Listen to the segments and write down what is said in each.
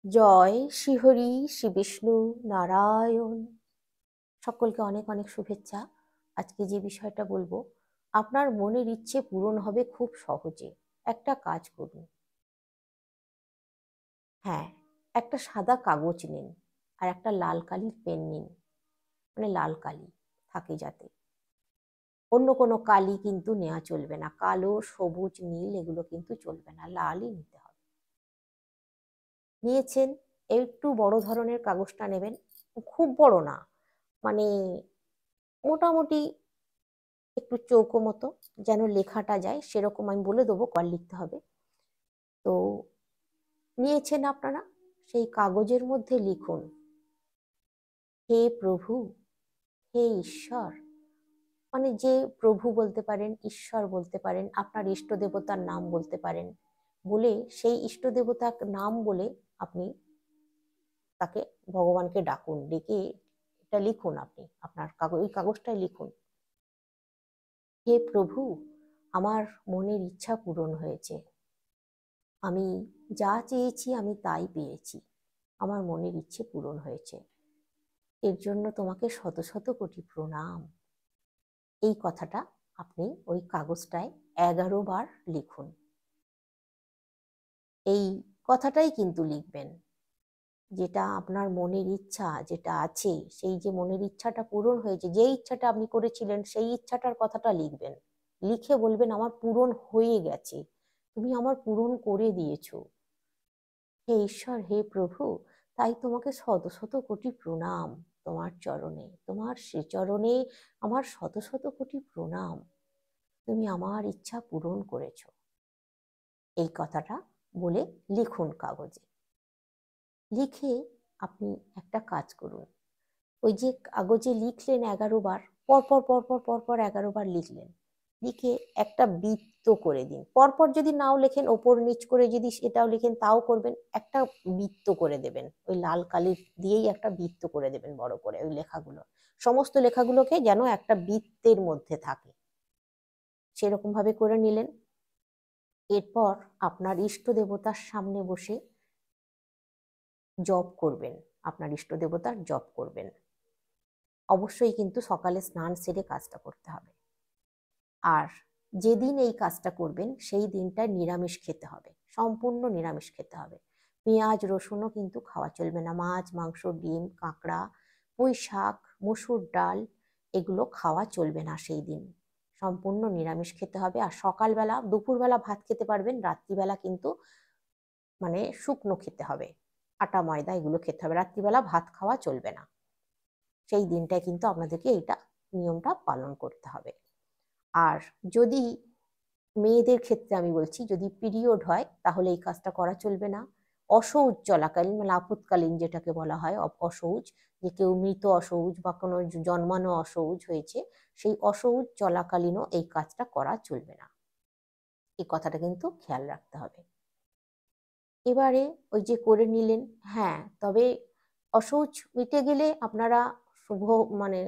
জয় শ্রীহরি শ্রী বিষ্ণু নারায়ণ। সকলকে অনেক অনেক শুভেচ্ছা। আজকে যে বিষয়টা বলবো, আপনার মনের ইচ্ছে পূরণ হবে খুব সহজে। একটা কাজ করুন। হ্যাঁ, একটা সাদা কাগজ নিন আর একটা লাল কালির পেন নিন, মানে লাল কালি থাকে যাতে। অন্য কোনো কালি কিন্তু নেওয়া চলবে না, কালো সবুজ নীল এগুলো কিন্তু চলবে না, লালই নিতে হবে। নিয়েছেন, একটু বড় ধরনের কাগজটা নেবেন, খুব বড় না, মানে মোটামুটি একটু চৌকো মতো, যেন লেখাটা যায় সেরকম। আমি বলে দেবো কর লিখতে হবে। তো নিয়েছেন আপনারা, সেই কাগজের মধ্যে লিখুন, হে প্রভু, হে ঈশ্বর। মানে যে প্রভু বলতে পারেন, ঈশ্বর বলতে পারেন, আপনার ইষ্ট দেবতার নাম বলতে পারেন। বলে সেই ইষ্ট দেবতার নাম বলে আপনি তাকে, ভগবানকে ডাকুন। ডেকে এটা লিখুন, আপনি আপনার কাগজ, ওই কাগজটায় লিখুন, হে প্রভু, আমার মনের ইচ্ছা পূরণ হয়েছে। আমি যা চেয়েছি আমি তাই পেয়েছি। আমার মনের ইচ্ছে পূরণ হয়েছে, এর জন্য তোমাকে শত শত কোটি প্রণাম। এই কথাটা আপনি ওই কাগজটায় 11 বার লিখুন। এই কথাটাই কিন্তু লিখবেন, যেটা আপনার মনের ইচ্ছা যেটা আছে, সেই যে মনের ইচ্ছাটা পূরণ হয়েছে, যে ইচ্ছাটা আপনি করেছিলেন সেই ইচ্ছাটার কথাটা লিখবেন। লিখে বলবেন, আমার পূরণ হয়ে গেছে, তুমি আমার পূরণ করে দিয়েছো হে ঈশ্বর, হে প্রভু। তাই তোমাকে শত শত কোটি প্রণাম। তোমার চরণে, তোমার শ্রীচরণে আমার শত শত কোটি প্রণাম। তুমি আমার ইচ্ছা পূরণ করেছো। এই কথাটা বলে লিখুন কাগজে। লিখে আপনি একটা কাজ করুন, ওই যে কাগজে লিখলেন 11 বার, পরপর পরপর পরপর 11 বার লিখলেন, লিখে একটা বৃত্ত করে দিন। পরপর যদি নাও লেখেন, ওপর নিচ করে যদি সেটাও লিখেন তাও করবেন, একটা বৃত্ত করে দেবেন। ওই লাল কালি দিয়েই একটা বৃত্ত করে দেবেন বড় করে, ওই লেখাগুলো, সমস্ত লেখাগুলোকে যেন একটা বৃত্তের মধ্যে থাকে, সেরকম ভাবে করে নিলেন। এরপর আপনার ইষ্ট দেবতার সামনে বসে জপ করবেন, আপনার ইষ্ট দেবতার জপ করবেন। অবশ্যই কিন্তু সকালে স্নান সেরে কাজটা করতে হবে। আর যেদিন এই কাজটা করবেন সেই দিনটা নিরামিষ খেতে হবে, সম্পূর্ণ নিরামিষ খেতে হবে। পেঁয়াজ রসুনও কিন্তু খাওয়া চলবে না। মাছ মাংস ডিম কাঁকড়া পুঁই শাক মসুর ডাল এগুলো খাওয়া চলবে না সেই দিন। সম্পূর্ণ নিরামিষ খেতে হবে। আর সকালবেলা দুপুরবেলা ভাত খেতে পারবেন, রাত্রিবেলা কিন্তু মানে শুকনো খেতে হবে, আটা ময়দা এগুলো খেতে হবে, রাত্রিবেলা ভাত খাওয়া চলবে না। সেই দিনটায় কিন্তু আপনাদেরকে এইটা নিয়মটা পালন করতে হবে। আর যদি মেয়েদের ক্ষেত্রে আমি বলছি, যদি পিরিয়ড হয় তাহলে এই কাজটা করা চলবে না। অশৌচ চলাকালীন, মানে আপদকালীন যেটাকে বলা হয় অশৌচ, যে কেউ মৃত অশৌচ বা কোনো জন্মানো অশৌচ হয়েছে, সেই অশৌচ চলাকালীনও এই কাজটা করা চলবে না। এই কথাটা কিন্তু খেয়াল রাখতে হবে। এবারে ওই যে করে নিলেন, হ্যাঁ, তবে অশৌচ মিটে গেলে আপনারা শুভ, মানে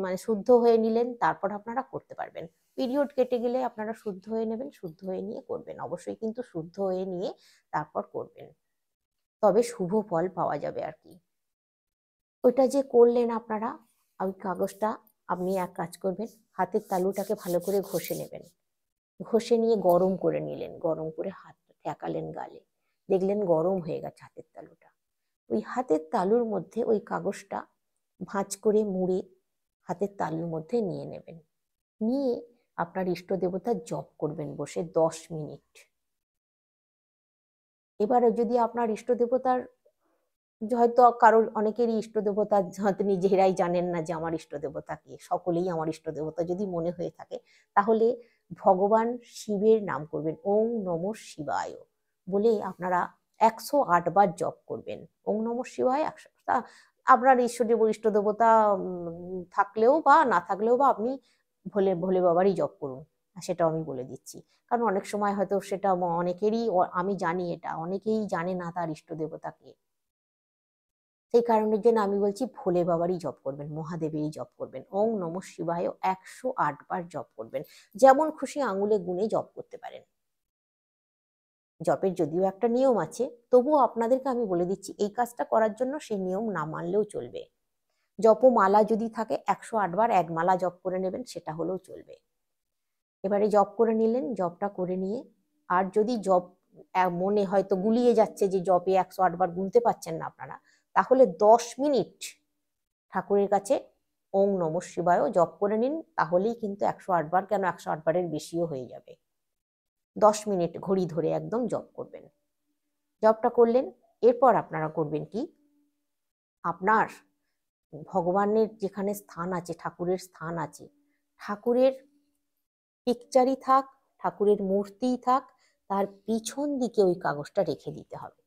মানে শুদ্ধ হয়ে নিলেন, তারপর আপনারা করতে পারবেন। পিরিয়ড কেটে গেলে আপনারা শুদ্ধ হয়ে নেবেন, শুদ্ধ হয়ে নিয়ে করবেন, অবশ্যই কিন্তু শুদ্ধ হয়ে নিয়ে তারপর করবেন, তবে শুভ ফল পাওয়া যাবে আর কি। ওইটা যে করলেন আপনারা, ওই কাগজটা আপনি এক কাজ করবেন, হাতের তালুটাকে ভালো করে ঘষে নেবেন। ঘষে নিয়ে গরম করে নিলেন, গরম করে হাত ঠেকালেন গালে, দেখলেন গরম হয়ে গেছে হাতের তালুটা। ওই হাতের তালুর মধ্যে ওই কাগজটা ভাঁজ করে মুড়ে হাতের তালুর মধ্যে নিয়ে নেবেন। নিয়ে আপনার ইষ্ট দেবতার জপ করবেন বসে 10 মিনিট। এবারে যদি আপনার ইষ্ট দেবতার, হয়তো কারোর অনেকেরই ইষ্ট দেবতা হয়তো নিজেরাই জানেন না যে আমার ইষ্ট দেবতা কে, সকলেই আমার ইষ্ট দেবতা যদি মনে হয়ে থাকে, তাহলে ভগবান শিবের নাম করবেন, ওং নমঃ শিবায় বলে আপনারা 108 বার জপ করবেন। ওং নমঃ শিবায় 100। আপনার ঈশ্বর ইষ্ট দেবতা থাকলেও বা না থাকলেও বা আপনি ভোলে ভোলে বাবারই জপ করুন, সেটাও আমি বলে দিচ্ছি। কারণ অনেক সময় হয়তো সেটা অনেকেরই, আমি জানি এটা অনেকেই জানে না তার ইষ্ট দেবতাকে, সেই কারণের জন্য আমি বলছি ভোলে বাবারই জপ করবেন, মহাদেবেরই জপ করবেন। ওং নমঃ শিবায় 108 বার জপ করবেন, যেমন খুশি আঙুলে গুনে জপ করতে পারেন। জপের যদিও একটা নিয়ম আছে, তবুও আপনাদেরকে আমি বলে দিচ্ছি এই কাজটা করার জন্য সেই নিয়ম না মানলেও চলবে। জপমালা যদি থাকে 108 বার এক মালা জপ করে নেবেন, সেটা হলেও চলবে। এবারে জপ করে নিলেন, জপটা করে নিয়ে আর যদি জপ মনে হয়তো গুলিয়ে যাচ্ছে যে জপে 108 বার গুনতে পারছেন না আপনারা, তাহলে 10 মিনিট ঠাকুরের কাছে ওং নমঃ শিবায় জপ করে নিন, তাহলেই কিন্তু 108 বার কেন 108 বারের বেশিও হয়ে যাবে। 10 মিনিট ঘড়ি ধরে একদম জপ করবেন। জপটা করলেন, এরপর আপনারা করবেন কি, আপনার ভগবানের যেখানে স্থান আছে, ঠাকুরের স্থান আছে, ঠাকুরের পিকচারই থাক, ঠাকুরের মূর্তিই থাক, তার পিছন দিকে ওই কাগজটা রেখে দিতে হবে।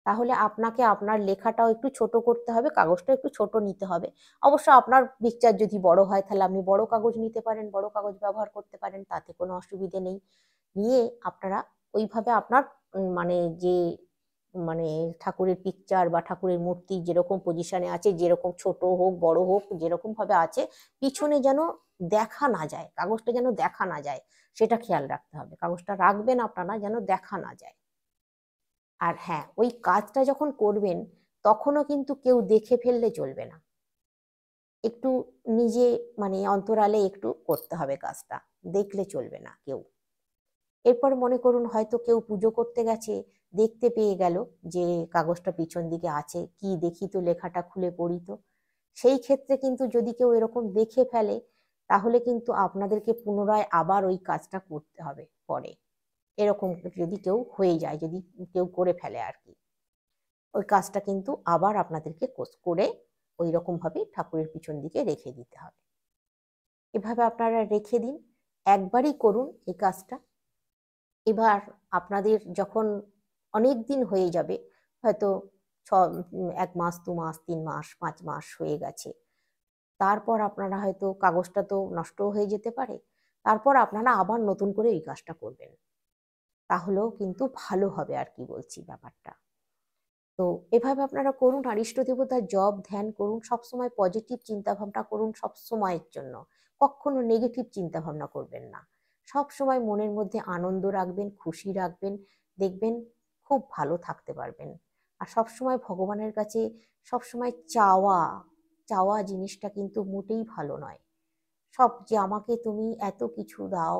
তাহলে আপনাকে আপনার লেখাটাও একটু ছোট করতে হবে, কাগজটা একটু ছোট নিতে হবে। অবশ্য আপনার পিকচার যদি বড় হয় তাহলে আপনি বড় কাগজ নিতে পারেন, বড় কাগজ ব্যবহার করতে পারেন, তাতে কোনো অসুবিধে নেই। নিয়ে আপনারা ওইভাবে আপনার মানে যে মানে ঠাকুরের পিকচার বা ঠাকুরের মূর্তি যেরকম পজিশনে আছে, যেরকম ছোট হোক বড় হোক যেরকম ভাবে আছে, পিছনে যেন দেখা না যায়, কাগজটা যেন দেখা না যায়, সেটা খেয়াল রাখতে হবে। কাগজটা রাখবেন আপনারা যেন দেখা না যায়। আর হ্যাঁ, ওই কাজটা যখন করবেন তখনও কিন্তু কেউ দেখে ফেললে চলবে না, একটু নিজে অন্তরালে একটু করতে হবে কাজটা, দেখলে চলবে না কেউ। এরপর মনে করুন হয়তো কেউ পুজো করতে গেছে, দেখতে পেয়ে গেল যে কাগজটা পিছন দিকে আছে, কি দেখি তো লেখাটা খুলে পড়ি তো। সেই ক্ষেত্রে কিন্তু যদি কেউ এরকম দেখে ফেলে, তাহলে কিন্তু আপনাদেরকে পুনরায় আবার ওই কাজটা করতে হবে পরে। এরকম যদি কেউ হয়ে যায়, যদি কেউ করে ফেলে আর কি, ওই কাজটা কিন্তু আবার আপনাদেরকে করে ওই রকম ভাবে ঠাকুরের পিছন দিকে রেখে দিতে হবে। এভাবে আপনারা রেখে দিন, একবারই করুন এই কাজটা। এবার আপনাদের যখন অনেক দিন হয়ে যাবে, হয়তো 1 মাস 2 মাস 3 মাস 5 মাস হয়ে গেছে, তারপর আপনারা হয়তো কাগজটা তো নষ্টও হয়ে যেতে পারে, তারপর আপনারা আবার নতুন করে এই কাজটা করবেন, তাহলেও কিন্তু ভালো হবে আর কি বলছি ব্যাপারটা। তো এভাবে আপনারা করুন, আর ইষ্ট দেবতার জপ ধ্যান করুন, সবসময় পজিটিভ চিন্তা ভাবনা করুন সব সময়ের জন্য, কখনো নেগেটিভ চিন্তা ভাবনা করবেন না। সব সময় মনের মধ্যে আনন্দ রাখবেন, খুশি রাখবেন, দেখবেন খুব ভালো থাকতে পারবেন। আর সব সময় ভগবানের কাছে সব সময় চাওয়া চাওয়া জিনিসটা কিন্তু মোটেই ভালো নয়। সব যে আমাকে তুমি এত কিছু দাও,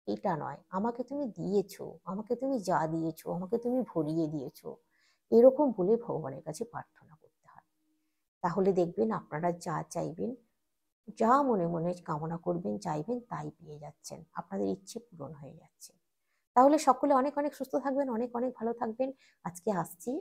এটা নয়, আমাকে তুমি দিয়েছো, আমাকে তুমি যা দিয়েছো আমাকে তুমি ভরিয়ে দিয়েছো, এরকম বলে ভগবানের কাছে প্রার্থনা করতে হয়। তাহলে দেখবেন আপনারা যা চাইবেন, যা মনে মনে কামনা করবেন চাইবেন তাই পেয়ে যাচ্ছেন, আপনাদের ইচ্ছে পূরণ হয়ে যাচ্ছে। তাহলে সকলে অনেক অনেক সুস্থ থাকবেন, অনেক অনেক ভালো থাকবেন। আজকে আসছি,